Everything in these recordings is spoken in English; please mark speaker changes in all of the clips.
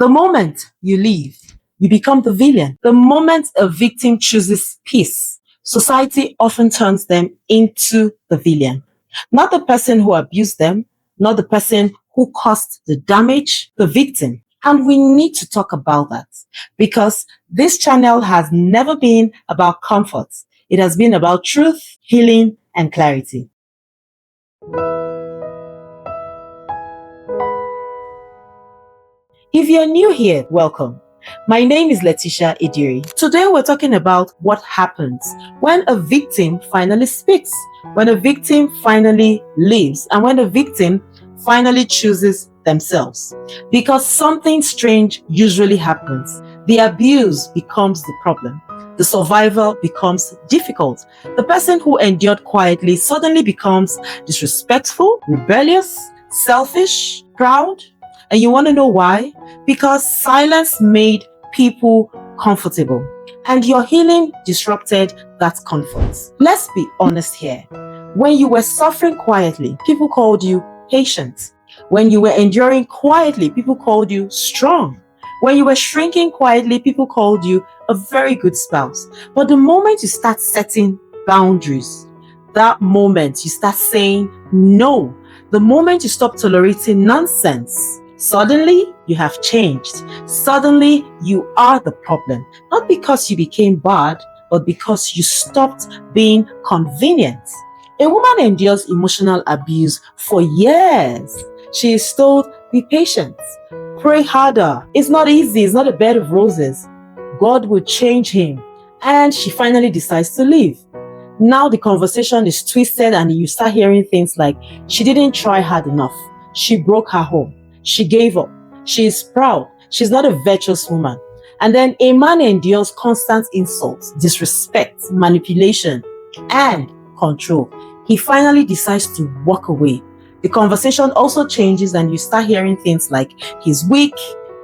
Speaker 1: The moment you leave, you become the villain. The moment a victim chooses peace, society often turns them into the villain. Not the person who abused them, not the person who caused the damage, the victim. And we need to talk about that because this channel has never been about comfort. It has been about truth, healing, and clarity. If you're new here, welcome. My name is Leticia Edirin. Today we're talking about what happens when a victim finally speaks, when a victim finally leaves, and when a victim finally chooses themselves. Because something strange usually happens. The abuse becomes the problem. The survival becomes difficult. The person who endured quietly suddenly becomes disrespectful, rebellious, selfish, proud. And you want to know why? Because silence made people comfortable and your healing disrupted that comfort. Let's be honest here. When you were suffering quietly, people called you patient. When you were enduring quietly, people called you strong. When you were shrinking quietly, people called you a very good spouse. But the moment you start setting boundaries, that moment you start saying no, the moment you stop tolerating nonsense, suddenly you have changed. Suddenly you are the problem. Not because you became bad, but because you stopped being convenient. A woman endures emotional abuse for years. She is told, be patient, pray harder. It's not easy, it's not a bed of roses. God will change him. And she finally decides to leave. Now the conversation is twisted and you start hearing things like, she didn't try hard enough. She broke her home. She gave up. She is proud. She's not a virtuous woman. And then a man endures constant insults, disrespect, manipulation, and control. He finally decides to walk away. The conversation also changes and you start hearing things like, he's weak,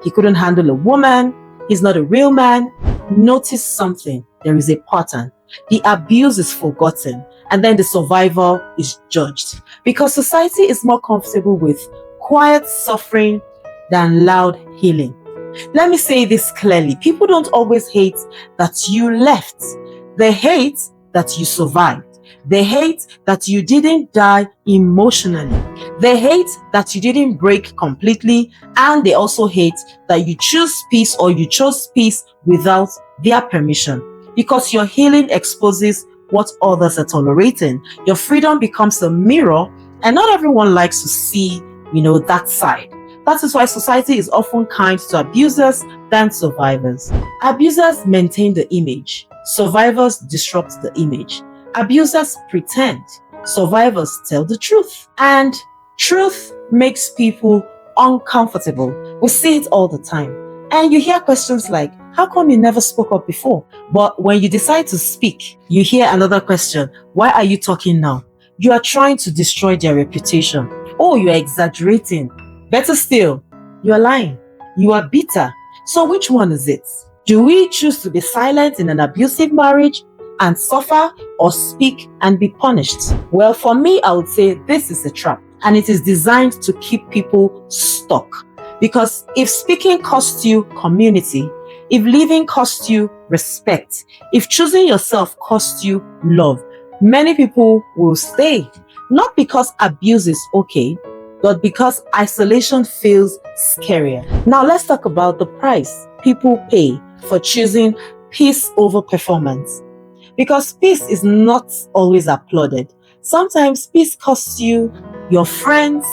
Speaker 1: he couldn't handle a woman, he's not a real man. Notice something. There is a pattern. The abuse is forgotten and then the survivor is judged because society is more comfortable with quiet suffering than loud healing. Let me say this clearly. People don't always hate that you left. They hate that you survived. They hate that you didn't die emotionally. They hate that you didn't break completely. And they also hate that you choose peace or you chose peace without their permission. Because your healing exposes what others are tolerating. Your freedom becomes a mirror and not everyone likes to see that side. That is why society is often kind to abusers than survivors. Abusers maintain the image. Survivors disrupt the image. Abusers pretend. Survivors tell the truth. And truth makes people uncomfortable. We see it all the time. And you hear questions like, how come you never spoke up before? But when you decide to speak, you hear another question. Why are you talking now? You are trying to destroy their reputation. Oh, you are exaggerating. Better still, you are lying. You are bitter. So which one is it? Do we choose to be silent in an abusive marriage and suffer, or speak and be punished? Well, for me, I would say this is a trap and it is designed to keep people stuck. Because if speaking costs you community, if living costs you respect, if choosing yourself costs you love, many people will stay. Not because abuse is okay, but because isolation feels scarier. Now let's talk about the price people pay for choosing peace over performance. Because peace is not always applauded. Sometimes peace costs you your friends,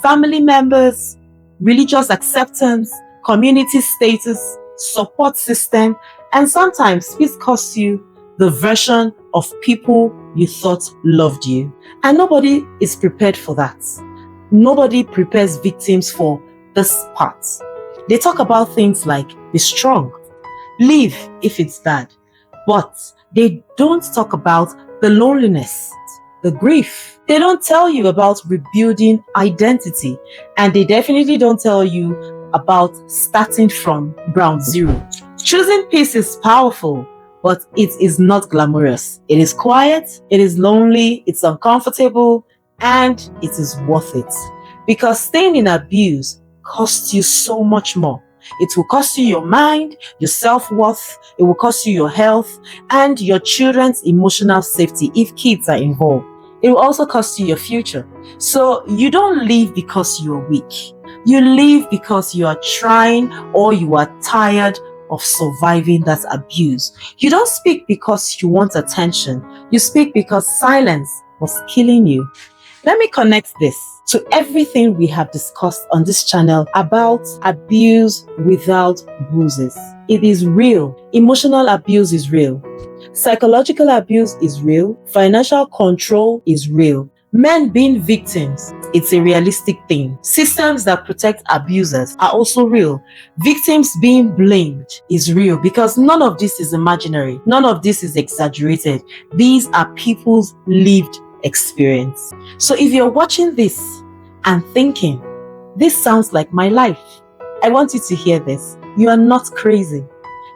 Speaker 1: family members, religious acceptance, community status, support system, and sometimes peace costs you the version of people you thought loved you. And nobody is prepared for that. Nobody prepares victims for this part. They talk about things like be strong, leave if it's bad, but they don't talk about the loneliness, the grief. They don't tell you about rebuilding identity, and they definitely don't tell you about starting from ground zero. Choosing peace is powerful, but it is not glamorous. It is quiet, it is lonely, it's uncomfortable, and it is worth it. Because staying in abuse costs you so much more. It will cost you your mind, your self-worth, it will cost you your health, and your children's emotional safety if kids are involved. It will also cost you your future. So you don't live because you're weak. You live because you are trying or you are tired of surviving that abuse. You don't speak because you want attention. You speak because silence was killing you. Let me connect this to everything we have discussed on this channel about abuse without bruises. It is real. Emotional abuse is real. Psychological abuse is real. Financial control is real. Men being victims, it's a realistic thing. Systems that protect abusers are also real. Victims being blamed is real because none of this is imaginary. None of this is exaggerated. These are people's lived experience. So if you're watching this and thinking, this sounds like my life, I want you to hear this. You are not crazy.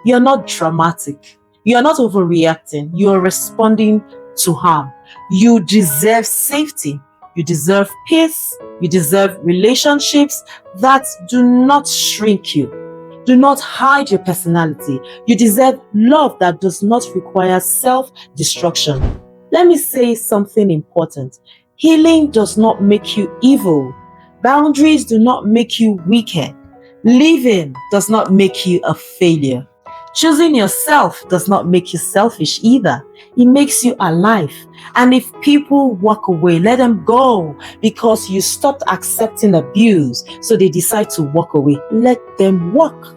Speaker 1: You are not dramatic. You are not overreacting. You are responding to harm. You deserve safety. You deserve peace. You deserve relationships that do not shrink you. Do not hide your personality. You deserve love that does not require self-destruction. Let me say something important. Healing does not make you evil. Boundaries do not make you wicked. Living does not make you a failure. Choosing yourself does not make you selfish either. It makes you alive. And if people walk away, let them go because you stopped accepting abuse, so they decide to walk away. Let them walk.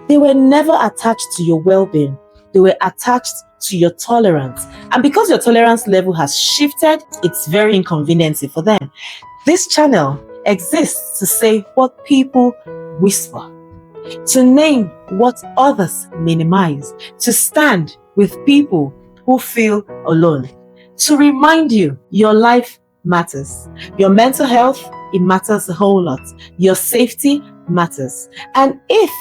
Speaker 1: They were never attached to your well-being. They were attached to your tolerance. And because your tolerance level has shifted, it's very inconveniencing for them. This channel exists to say what people whisper, to name what others minimize, to stand with people who feel alone, to remind you your life matters. Your mental health, it matters a whole lot. Your safety matters. And if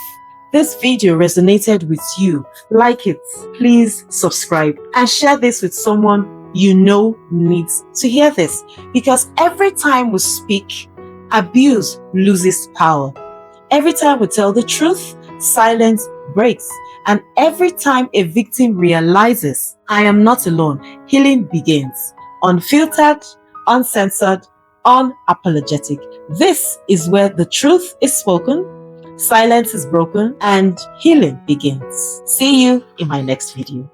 Speaker 1: this video resonated with you, like it, please subscribe and share this with someone you know needs to hear this. Because every time we speak, abuse loses power. Every time we tell the truth, silence breaks. And every time a victim realizes, I am not alone, healing begins. Unfiltered, uncensored, unapologetic. This is where the truth is spoken, silence is broken, and healing begins. See you in my next video.